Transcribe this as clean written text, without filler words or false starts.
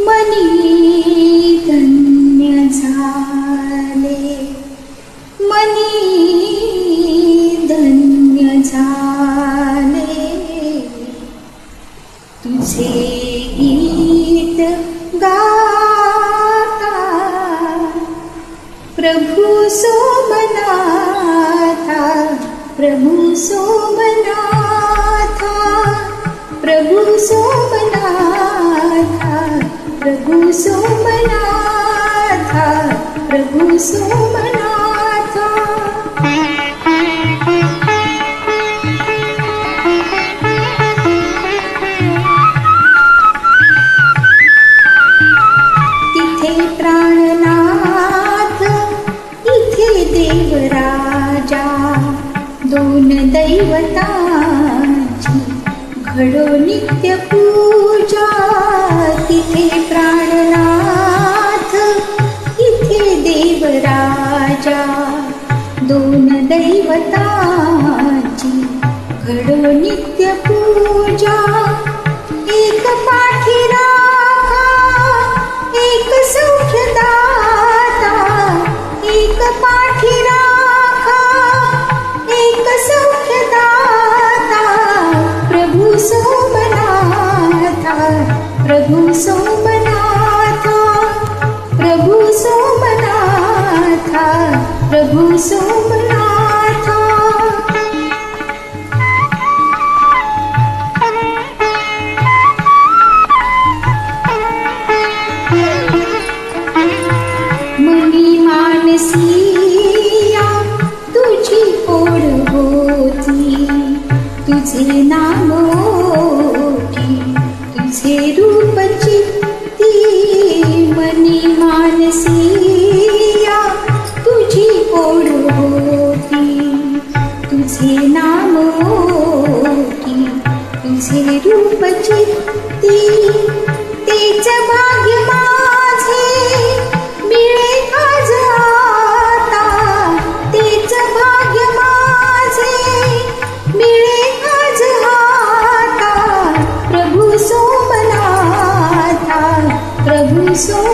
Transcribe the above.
मनी धन्य झाले, मनी धन्य झाले, तुझे गीत गाता प्रभु सोमनाथा, प्रभु सोमनाथा, प्रभु सोमनाथा, प्रभु सोमनाथा, प्रभु सोमनाथा। तिथे प्राणनाथ, इथे देवराजा, दोन दैवतांची घडो नित्य पूजा। तिथे प्राणनाथ, इथे देवराजा, दोन दैवतांची घडो नित्य पूजा। एक पाठी राखा, एक सौख्यदाता, एक पाठी राखा, एक सौख्यदाता, प्रभु सोमनाथा, प्रभु सोमनाथा, प्रभु सोमनाथा, प्रभु सोमनाथा। मनी मानसिया तुझी ओढ होती, तुझे नाम ओठी, तुझे रूप चित्ती। मनी मानसिया तुझी ओढ होती, तुझे नाम ओठी, तुझे रूप चित्ती। तेच भाग्य माझे मिळे आज आता, तेच भाग्य माझे मिळे आज आता, प्रभु सोमनाथा, प्रभु सोमनाथा,